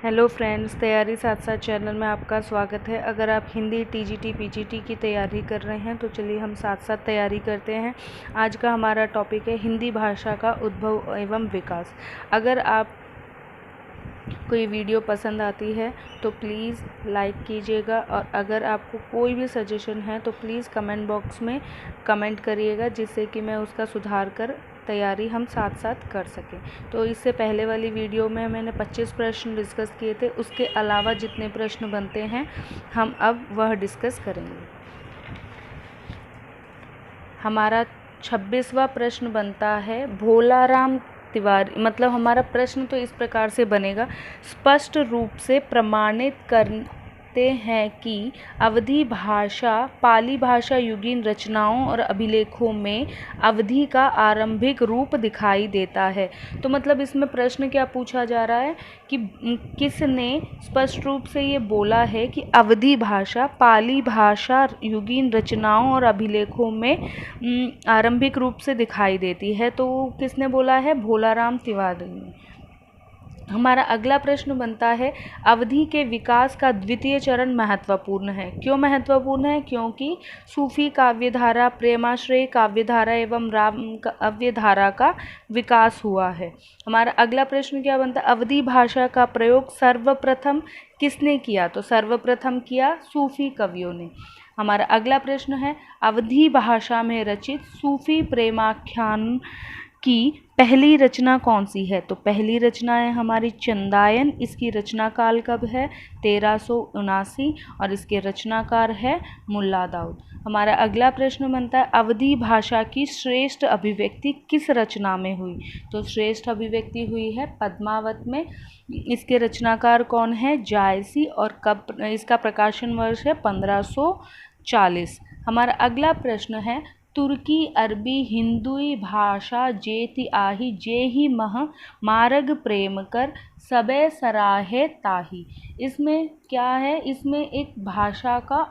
Hello friends, तैयारी साथ साथ चैनल में आपका स्वागत है। अगर आप हिंदी टीजीटी पीजीटी की तैयारी कर रहे हैं तो चलिए हम साथ साथ तैयारी करते हैं। आज का हमारा टॉपिक है हिंदी भाषा का उद्भव एवं विकास। अगर आप कोई वीडियो पसंद आती है तो प्लीज़ लाइक कीजिएगा, और अगर आपको कोई भी सजेशन है तो प्लीज़ कमेंट बॉक्स में कमेंट करिएगा, जिससे कि मैं उसका सुधार कर तैयारी हम साथ साथ कर सकें। तो इससे पहले वाली वीडियो में मैंने 25 प्रश्न डिस्कस किए थे, उसके अलावा जितने प्रश्न बनते हैं हम अब वह डिस्कस करेंगे। हमारा 26वां प्रश्न बनता है भोलाराम तिवारी, मतलब हमारा प्रश्न तो इस प्रकार से बनेगा, स्पष्ट रूप से प्रमाणित करते हैं कि अवधी भाषा पाली भाषा युगीन रचनाओं और अभिलेखों में अवधी का आरंभिक रूप दिखाई देता है। तो मतलब इसमें प्रश्न क्या पूछा जा रहा है कि किसने स्पष्ट रूप से ये बोला है कि अवधी भाषा पाली भाषा युगीन रचनाओं और अभिलेखों में आरंभिक रूप से दिखाई देती है। तो किसने बोला है? भोलाराम तिवारी ने। हमारा अगला प्रश्न बनता है अवधी के विकास का द्वितीय चरण महत्वपूर्ण है। क्यों महत्वपूर्ण है? क्योंकि सूफी काव्यधारा, प्रेमाश्रय काव्यधारा एवं राम काव्यधारा का विकास हुआ है। हमारा अगला प्रश्न क्या बनता है? अवधी भाषा का प्रयोग सर्वप्रथम किसने किया? तो सर्वप्रथम किया सूफी कवियों ने। हमारा अगला प्रश्न है अवधी भाषा में रचित सूफी प्रेमाख्यान की पहली रचना कौन सी है? तो पहली रचना है हमारी चंदायन। इसकी रचना काल कब है? 1379, और इसके रचनाकार है मुल्ला दाऊद। हमारा अगला प्रश्न बनता है अवधी भाषा की श्रेष्ठ अभिव्यक्ति किस रचना में हुई? तो श्रेष्ठ अभिव्यक्ति हुई है पद्मावत में। इसके रचनाकार कौन है? जायसी, और कब इसका प्रकाशन वर्ष है? 1540। हमारा अगला प्रश्न है तुर्की अरबी हिंदुई भाषा जेति आही जेहि मह मारग प्रेम कर सबे सराहे ताही। इसमें क्या है? इसमें एक भाषा का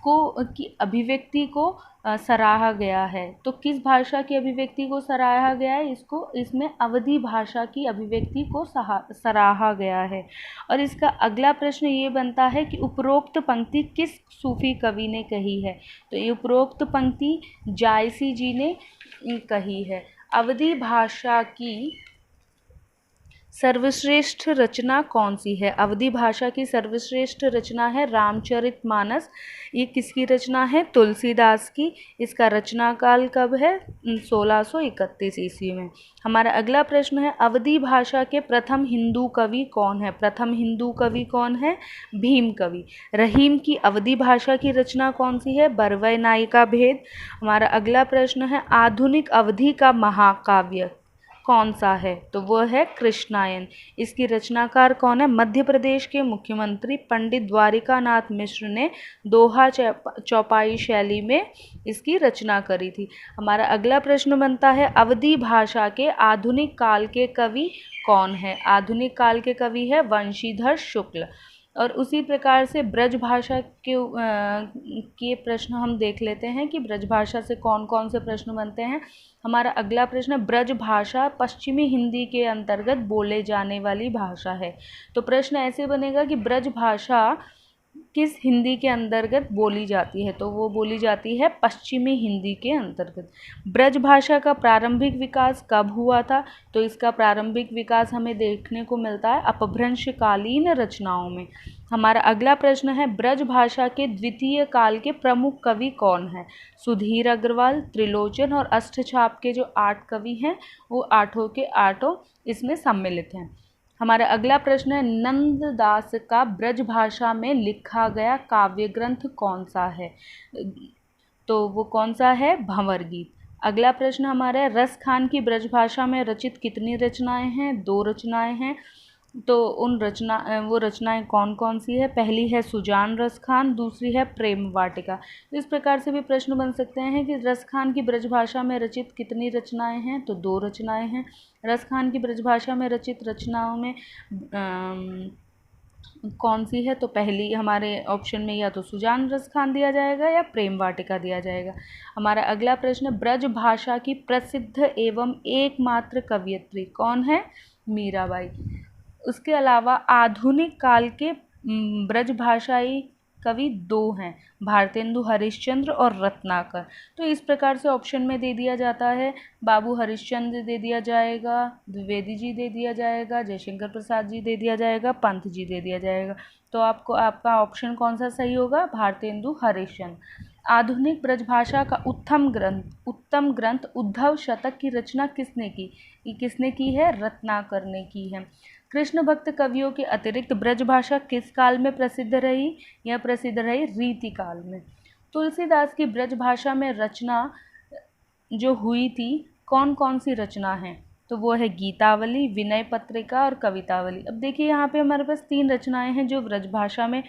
की अभिव्यक्ति को सराहा गया है। तो किस भाषा की अभिव्यक्ति को सराहा गया है? इसमें अवधी भाषा की अभिव्यक्ति को सराहा गया है। और इसका अगला प्रश्न ये बनता है कि उपरोक्त पंक्ति किस सूफी कवि ने कही है? तो ये उपरोक्त पंक्ति जायसी जी ने कही है। अवधी भाषा की सर्वश्रेष्ठ रचना कौन सी है? अवधी भाषा की सर्वश्रेष्ठ रचना है रामचरितमानस। ये किसकी रचना है? तुलसीदास की। इसका रचना काल कब है? 1631 ईस्वी में। हमारा अगला प्रश्न है अवधी भाषा के प्रथम हिंदू कवि कौन है? प्रथम हिंदू कवि कौन है? भीम कवि। रहीम की अवधी भाषा की रचना कौन सी है? बरवय नायिका भेद। हमारा अगला प्रश्न है आधुनिक अवधी का महाकाव्य कौन सा है? तो वो है कृष्णायन। इसकी रचनाकार कौन है? मध्य प्रदेश के मुख्यमंत्री पंडित द्वारिकानाथ मिश्र ने दोहा चौपाई शैली में इसकी रचना करी थी। हमारा अगला प्रश्न बनता है अवधी भाषा के आधुनिक काल के कवि कौन है? आधुनिक काल के कवि है वंशीधर शुक्ल। और उसी प्रकार से ब्रज भाषा के प्रश्न हम देख लेते हैं कि ब्रज भाषा से कौन कौन से प्रश्न बनते हैं। हमारा अगला प्रश्न ब्रज भाषा पश्चिमी हिंदी के अंतर्गत बोले जाने वाली भाषा है। तो प्रश्न ऐसे बनेगा कि ब्रज भाषा किस हिंदी के अंतर्गत बोली जाती है? तो वो बोली जाती है पश्चिमी हिंदी के अंतर्गत। ब्रज भाषा का प्रारंभिक विकास कब हुआ था? तो इसका प्रारंभिक विकास हमें देखने को मिलता है अपभ्रंशकालीन रचनाओं में। हमारा अगला प्रश्न है ब्रज भाषा के द्वितीय काल के प्रमुख कवि कौन है? सुधीर अग्रवाल, त्रिलोचन और अष्टछाप के जो 8 कवि हैं वो आठों के आठों इसमें सम्मिलित हैं। हमारा अगला प्रश्न है नंददास का ब्रज भाषा में लिखा गया काव्य ग्रंथ कौन सा है? तो वो कौन सा है? भंवर गीत। अगला प्रश्न हमारा है रस खान की ब्रज भाषा में रचित कितनी रचनाएं हैं? 2 रचनाएं हैं। तो वो रचनाएं कौन कौन सी है? पहली है सुजान रस खान, दूसरी है प्रेम वाटिका। इस प्रकार से भी प्रश्न बन सकते हैं कि रस खान की ब्रज भाषा में रचित कितनी रचनाएं हैं? तो 2 रचनाएं हैं। रस खान की ब्रज भाषा में रचित रचनाओं में कौन सी है? तो पहली हमारे ऑप्शन में या तो सुजान रस खान दिया जाएगा या प्रेम वाटिका दिया जाएगा। हमारा अगला प्रश्न ब्रज भाषा की प्रसिद्ध एवं एकमात्र कवयित्री कौन है? मीराबाई। उसके अलावा आधुनिक काल के ब्रजभाषाई कवि दो हैं, भारतेंदु हरिश्चंद्र और रत्नाकर। तो इस प्रकार से ऑप्शन में दे दिया जाता है, बाबू हरिश्चंद्र दे दिया जाएगा, द्विवेदी जी दे दिया जाएगा, जयशंकर प्रसाद जी दे दिया जाएगा, पंत जी दे दिया जाएगा। तो आपका ऑप्शन कौन सा सही होगा? भारतेंदु हरिश्चंद्र। आधुनिक ब्रजभाषा का उत्तम ग्रंथ उद्धव शतक की रचना किसने की? ये किसने की है? रत्नाकर ने की है। कृष्ण भक्त कवियों के अतिरिक्त ब्रजभाषा किस काल में प्रसिद्ध रही? यह प्रसिद्ध रही रीति काल में। तुलसीदास की ब्रजभाषा में रचना जो हुई थी, कौन कौन सी रचना है? तो वो है गीतावली, विनय पत्रिका और कवितावली। अब देखिए यहाँ पे हमारे पास 3 रचनाएं हैं जो ब्रजभाषा में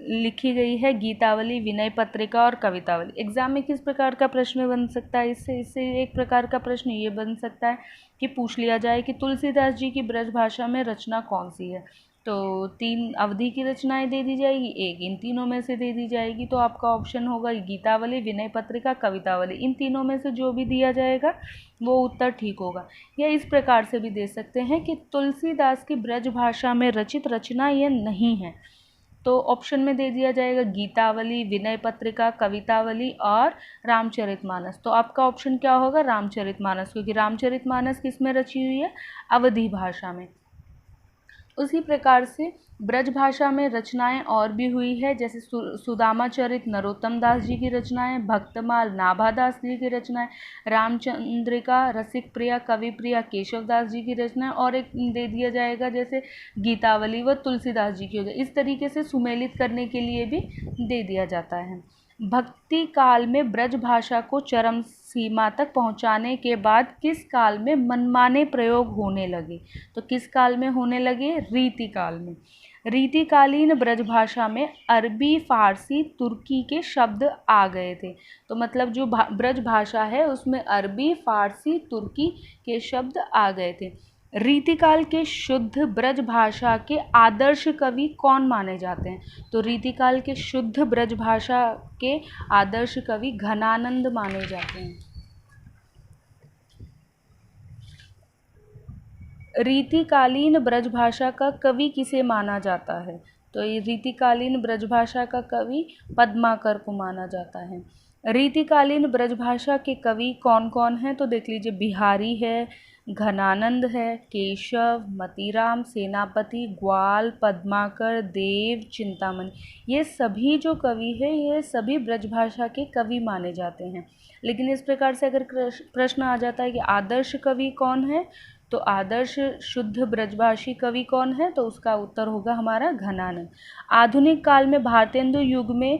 लिखी गई है, गीतावली, विनय पत्रिका और कवितावली। एग्जाम में किस प्रकार का प्रश्न बन सकता है? इससे एक प्रकार का प्रश्न ये बन सकता है कि पूछ लिया जाए कि तुलसीदास जी की ब्रजभाषा में रचना कौन सी है। तो 3 अवधि की रचनाएं दे दी जाएगी, एक इन तीनों में से दे दी जाएगी। तो आपका ऑप्शन होगा गीतावली, विनय पत्रिका, कवितावली। इन तीनों में से जो भी दिया जाएगा वो उत्तर ठीक होगा। या इस प्रकार से भी दे सकते हैं कि तुलसीदास की ब्रजभाषा में रचित रचना ये नहीं है। तो ऑप्शन में दे दिया जाएगा गीतावली, विनय पत्रिका, कवितावली और रामचरितमानस। तो आपका ऑप्शन क्या होगा? रामचरितमानस, क्योंकि रामचरितमानस किस में रची हुई है? अवधी भाषा में। उसी प्रकार से ब्रजभाषा में रचनाएं और भी हुई है, जैसे सुदामा चरित नरोत्तम दास जी की रचनाएं, भक्तमाल नाभादास जी की रचनाएं, रामचंद्रिका रसिक प्रिया कवि प्रिया केशव दास जी की रचनाएं, और एक दे दिया जाएगा जैसे गीतावली व तुलसीदास जी की हो जाए। इस तरीके से सुमेलित करने के लिए भी दे दिया जाता है। भक्ति काल में ब्रजभाषा को चरम सीमा तक पहुंचाने के बाद किस काल में मनमाने प्रयोग होने लगे? तो किस काल में होने लगे? रीति काल में। रीतिकालीन ब्रजभाषा में अरबी, फारसी, तुर्की के शब्द आ गए थे। तो मतलब जो ब्रजभाषा है उसमें अरबी, फारसी, तुर्की के शब्द आ गए थे। रीतिकाल के शुद्ध ब्रजभाषा के आदर्श कवि कौन माने जाते हैं? तो रीतिकाल के शुद्ध ब्रजभाषा के आदर्श कवि घनानंद माने जाते हैं। रीतिकालीन ब्रजभाषा का कवि किसे माना जाता है? तो ये रीतिकालीन ब्रजभाषा का कवि पद्माकर को माना जाता है। रीतिकालीन ब्रजभाषा के कवि कौन कौन हैं? तो देख लीजिए, बिहारी है, घनानंद है, केशव, मतीराम, सेनापति, ग्वाल, पद्माकर, देव, चिंतामणि। ये सभी जो कवि है ये सभी ब्रजभाषा के कवि माने जाते हैं। लेकिन इस प्रकार से अगर प्रश्न आ जाता है कि आदर्श कवि कौन है, तो आदर्श शुद्ध ब्रजभाषी कवि कौन है? तो उसका उत्तर होगा हमारा घनानंद। आधुनिक काल में भारतेंदु युग में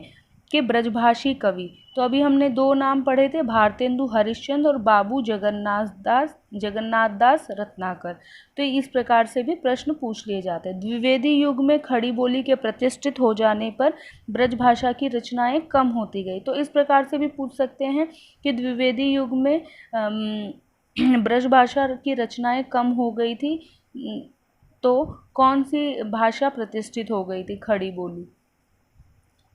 के ब्रजभाषी कवि, तो अभी हमने 2 नाम पढ़े थे, भारतेंदु हरिश्चंद्र और बाबू जगन्नाथ दास रत्नाकर। तो इस प्रकार से भी प्रश्न पूछ लिए जाते हैं। द्विवेदी युग में खड़ी बोली के प्रतिष्ठित हो जाने पर ब्रजभाषा की रचनाएं कम होती गई। तो इस प्रकार से भी पूछ सकते हैं कि द्विवेदी युग में ब्रजभाषा की रचनाएं कम हो गई थी, तो कौन सी भाषा प्रतिष्ठित हो गई थी? खड़ी बोली।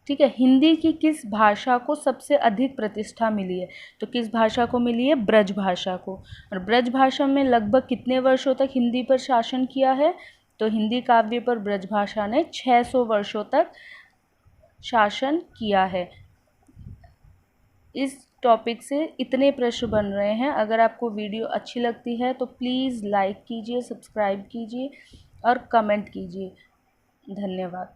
ठीक है। हिंदी की किस भाषा को सबसे अधिक प्रतिष्ठा मिली है? तो किस भाषा को मिली है? ब्रज भाषा को। और ब्रज भाषा में लगभग कितने वर्षों तक हिंदी पर शासन किया है? तो हिंदी काव्य पर ब्रज भाषा ने 600 वर्षों तक शासन किया है। इस टॉपिक से इतने प्रश्न बन रहे हैं। अगर आपको वीडियो अच्छी लगती है तो प्लीज़ लाइक कीजिए, सब्सक्राइब कीजिए और कमेंट कीजिए। धन्यवाद।